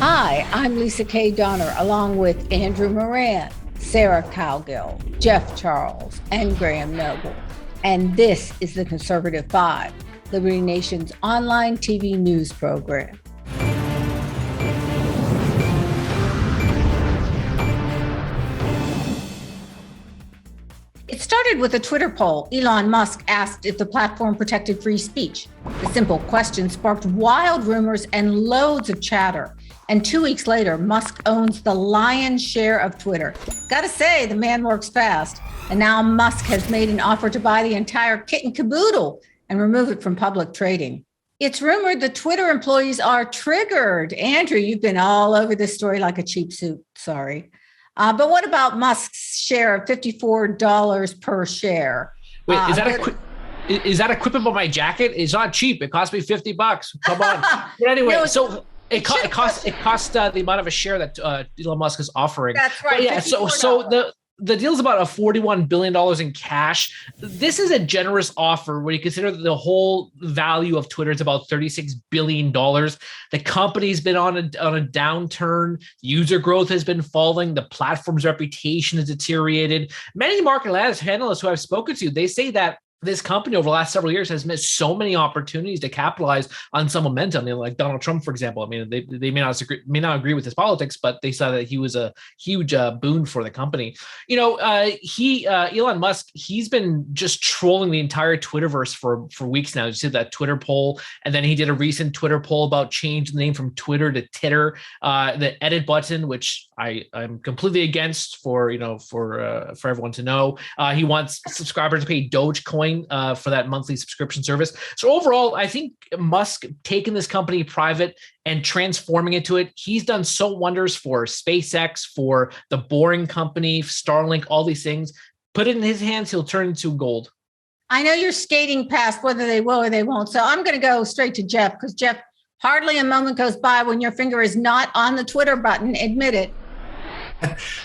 Hi, I'm Lisa K. Donner, along with Andrew Moran, Sarah Cowgill, Jeff Charles, and Graham Noble. And this is the Conservative Five, Liberty Nation's online TV news program. It started with a Twitter poll. Elon Musk asked if the platform protected free speech. The simple question sparked wild rumors and loads of chatter. And 2 weeks later, Musk owns the lion's share of Twitter. Gotta say, the man works fast. And now Musk has made an offer to buy the entire kit and caboodle and remove it from public trading. It's rumored the Twitter employees are triggered. Andrew, you've been all over this story like a cheap suit. Sorry. But what about Musk's share of $54 per share? Wait, is that equipment on my jacket? It's not cheap. It cost me $50. Come on. But anyway, No, so it cost the amount of a share that Elon Musk is offering. That's right. But yeah. So the deal's about $41 billion in cash. This is a generous offer when you consider that the whole value of Twitter is about $36 billion. The company's been on a downturn. User growth has been falling. The platform's reputation has deteriorated. Many market analysts who I've spoken to, they say that this company over the last several years has missed so many opportunities to capitalize on some momentum. Like Donald Trump, for example. I mean, they may not agree with his politics, but they saw that he was a huge boon for the company. Elon Musk, he's been just trolling the entire Twitterverse for weeks now. You see that Twitter poll, and then he did a recent Twitter poll about changing the name from Twitter to Titter. The edit button, which I'm completely against for everyone to know. He wants subscribers to pay Dogecoin for that monthly subscription service. So overall, I think Musk taking this company private and transforming it to it, he's done so wonders for SpaceX, for the Boring Company, Starlink, all these things. Put it in his hands, he'll turn into gold. I know you're skating past whether they will or they won't. So I'm going to go straight to Jeff, because Jeff, hardly a moment goes by when your finger is not on the Twitter button. Admit it.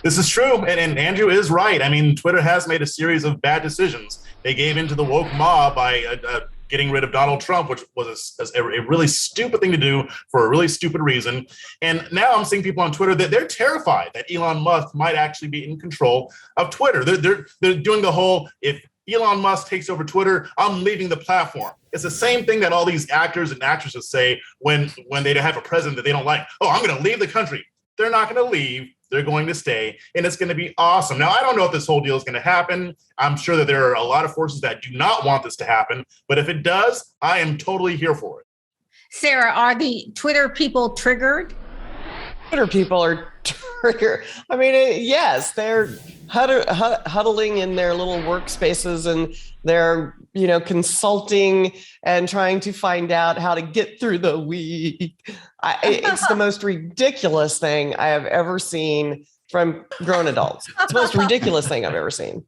This is true, and Andrew is right. I mean, Twitter has made a series of bad decisions. They gave into the woke mob by getting rid of Donald Trump, which was a really stupid thing to do for a really stupid reason. And now I'm seeing people on Twitter that they're terrified that Elon Musk might actually be in control of Twitter. They're doing the whole, if Elon Musk takes over Twitter, I'm leaving the platform. It's the same thing that all these actors and actresses say when they have a president that they don't like. Oh, I'm going to leave the country. They're not going to leave. They're going to stay, and it's going to be awesome. Now, I don't know if this whole deal is going to happen. I'm sure that there are a lot of forces that do not want this to happen, but if it does, I am totally here for it. Sarah, are the Twitter people triggered? Twitter people are triggered. I mean, yes, they're huddling in their little workspaces, and they're, consulting and trying to find out how to get through the week. It's the most ridiculous thing I have ever seen from grown adults. It's the most ridiculous thing I've ever seen.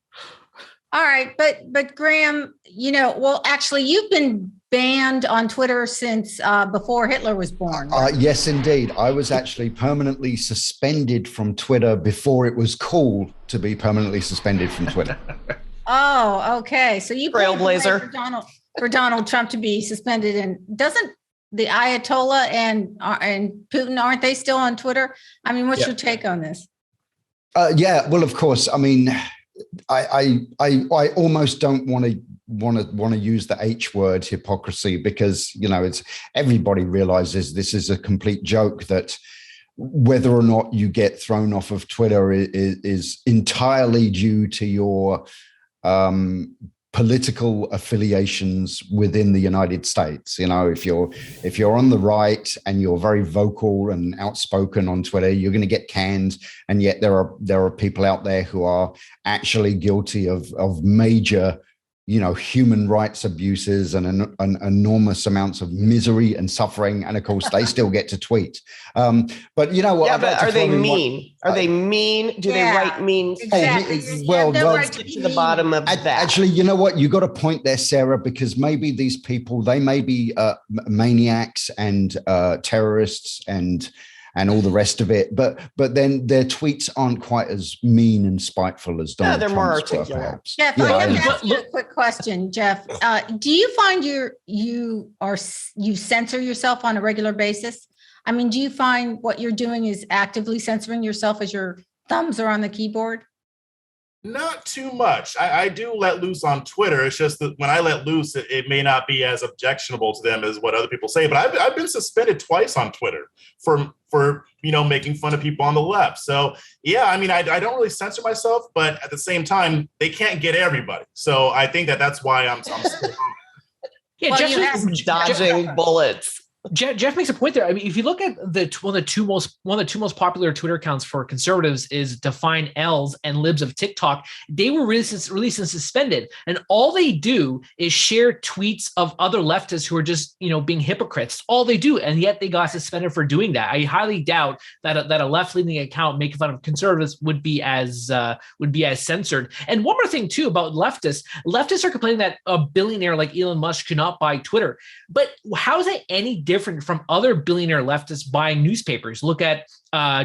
All right, but Graham, actually, you've been banned on Twitter since before Hitler was born. Yes, indeed. I was actually permanently suspended from Twitter before it was cool to be permanently suspended from Twitter. Oh, okay. So you trailblazer for Donald Trump to be suspended, and doesn't the Ayatollah and Putin, aren't they still on Twitter? I mean, what's your take on this? Yeah, well, of course. I mean, I almost don't want to use the H word, hypocrisy, because it's everybody realizes this is a complete joke, that whether or not you get thrown off of Twitter is entirely due to your political affiliations within the United States. If you're on the right and you're very vocal and outspoken on Twitter, you're going to get canned. And yet there are people out there who are actually guilty of major human rights abuses and enormous amounts of misery and suffering. And of course, they still get to tweet. But you know what? Yeah, but are they mean? Are they mean? Do they write mean? Exactly. Well, let's get to the bottom of that. Actually, you know what? You got a point there, Sarah, because maybe these people, they may be maniacs and terrorists and all the rest of it, but then their tweets aren't quite as mean and spiteful as Donald Trump's. They're more articulate. Jeff, I have to ask you a quick question, Jeff. Do you find you censor yourself on a regular basis? I mean, do you find what you're doing is actively censoring yourself as your thumbs are on the keyboard? Not too much. I do let loose on Twitter. It's just that when I let loose, it may not be as objectionable to them as what other people say. But I've been suspended twice on Twitter for making fun of people on the left. So yeah, I mean, I don't really censor myself, but at the same time, they can't get everybody. So I think that's why I'm Yeah, Well, Jeff, Dodging bullets. Jeff makes a point there. I mean, if you look at one of the two most popular Twitter accounts for conservatives is Define L's and Libs of TikTok. They were released and suspended, and all they do is share tweets of other leftists who are just being hypocrites. All they do, and yet they got suspended for doing that. I highly doubt that a left-leaning account making fun of conservatives would be as censored. And one more thing too about leftists are complaining that a billionaire like Elon Musk could not buy Twitter, but how is that any different from other billionaire leftists buying newspapers? Look at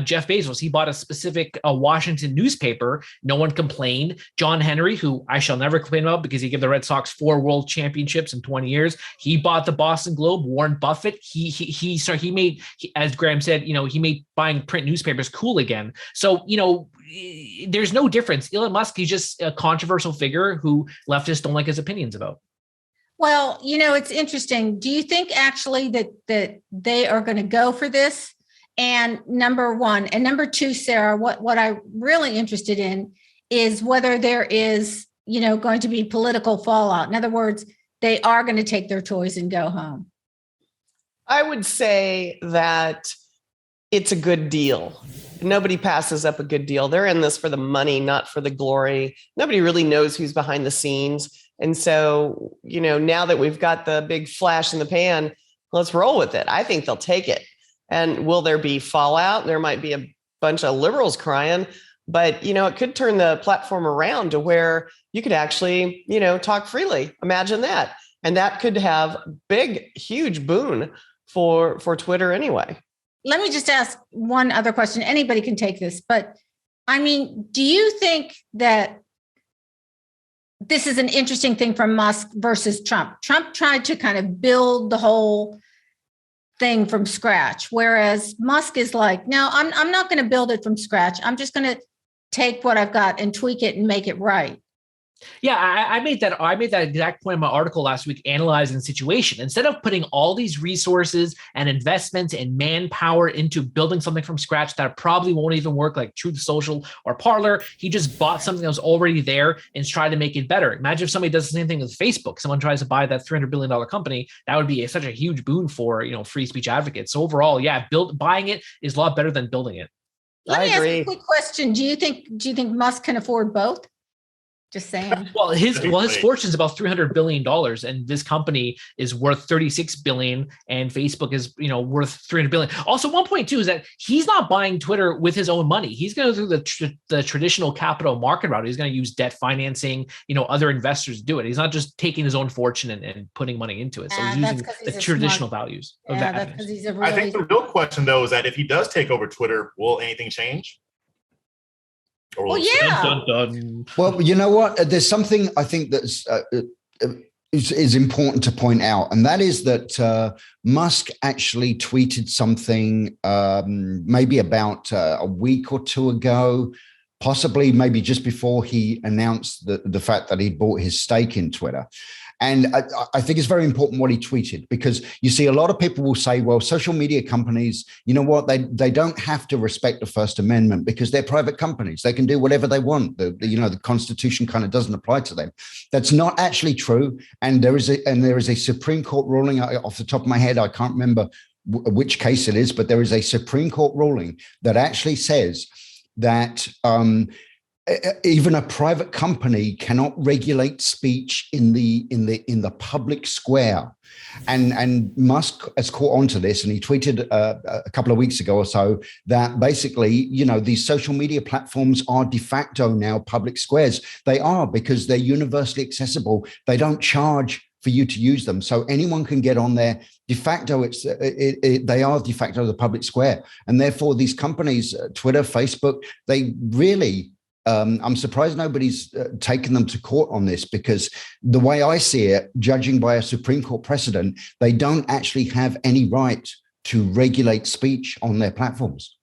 Jeff Bezos. He bought a specific Washington newspaper. No one complained. John Henry, who I shall never complain about because he gave the Red Sox 4 world championships in 20 years. He bought the Boston Globe. Warren Buffett, he made, as Graham said, he made buying print newspapers cool again. So, there's no difference. Elon Musk, he's just a controversial figure who leftists don't like his opinions about. Well, it's interesting. Do you think actually that they are going to go for this? And number one, and number two, Sarah, what I'm really interested in is whether there is, going to be political fallout. In other words, they are going to take their toys and go home. I would say that it's a good deal. Nobody passes up a good deal. They're in this for the money, not for the glory. Nobody really knows who's behind the scenes. And so, now that we've got the big flash in the pan, let's roll with it. I think they'll take it. And will there be fallout? There might be a bunch of liberals crying, but, it could turn the platform around to where you could actually, talk freely. Imagine that. And that could have big, huge boon for Twitter anyway. Let me just ask one other question. Anybody can take this, but I mean, do you think that this is an interesting thing from Musk versus Trump? Trump tried to kind of build the whole thing from scratch, whereas Musk is like, no, I'm not going to build it from scratch. I'm just going to take what I've got and tweak it and make it right. Yeah, I made that exact point in my article last week, analyzing the situation. Instead of putting all these resources and investments and manpower into building something from scratch that probably won't even work, like Truth Social or Parler, he just bought something that was already there and tried to make it better. Imagine if somebody does the same thing with Facebook. Someone tries to buy that $300 billion company. That would be such a huge boon for free speech advocates. So overall, yeah, buying it is a lot better than building it. Let me ask you a quick question. Do you think Musk can afford both? Just saying. Well, his fortune is about $300 billion, and this company is worth $36 billion, and Facebook is worth $300 billion. Also, one point too is that he's not buying Twitter with his own money. He's going to do the traditional capital market route. He's going to use debt financing, other investors to do it. He's not just taking his own fortune and putting money into it. So he's using the traditional values of that. That's because he's a I think the real question though is that if he does take over Twitter, will anything change? Well, yeah. Dun, dun, dun. Well, you know what? There's something I think that's is important to point out, and that is that Musk actually tweeted something maybe about a week or two ago, possibly maybe just before he announced the fact that he bought his stake in Twitter. And I think it's very important what he tweeted, because you see a lot of people will say, well, social media companies, you know what, they don't have to respect the First Amendment because they're private companies. They can do whatever they want. The Constitution kind of doesn't apply to them. That's not actually true. And there is a Supreme Court ruling, off the top of my head, I can't remember which case it is, but there is a Supreme Court ruling that actually says that even a private company cannot regulate speech in the public square, and Musk has caught on to this, and he tweeted a couple of weeks ago or so that basically, these social media platforms are de facto now public squares. They are, because they're universally accessible. They don't charge for you to use them, so anyone can get on there. De facto, they are de facto the public square, and therefore these companies, Twitter, Facebook, they really. I'm surprised nobody's taken them to court on this, because the way I see it, judging by a Supreme Court precedent, they don't actually have any right to regulate speech on their platforms.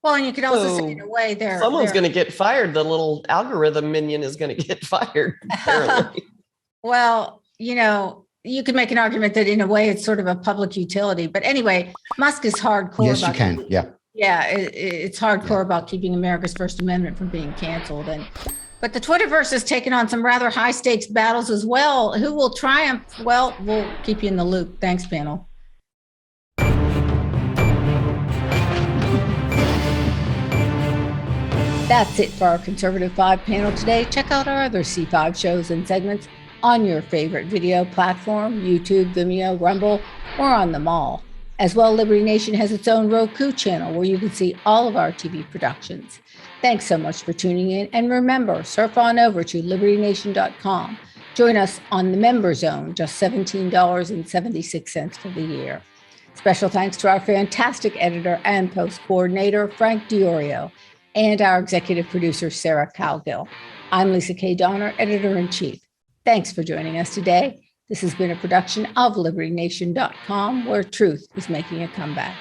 Well, and you could also say in a way someone's going to get fired. The little algorithm minion is going to get fired. Apparently. Well, you could make an argument that in a way it's sort of a public utility. But anyway, Musk is hardcore. Yes, you can. Yeah. Yeah, it's hardcore about keeping America's First Amendment from being canceled. But the Twitterverse has taken on some rather high stakes battles as well. Who will triumph? Well, we'll keep you in the loop. Thanks, panel. That's it for our Conservative 5 panel today. Check out our other C5 shows and segments on your favorite video platform, YouTube, Vimeo, Rumble, or on them all. As well, Liberty Nation has its own Roku channel where you can see all of our TV productions. Thanks so much for tuning in. And remember, surf on over to libertynation.com. Join us on the Member Zone, just $17.76 for the year. Special thanks to our fantastic editor and post coordinator, Frank Diorio, and our executive producer, Sarah Cowgill. I'm Lisa K. Donner, editor-in-chief. Thanks for joining us today. This has been a production of libertynation.com, where truth is making a comeback.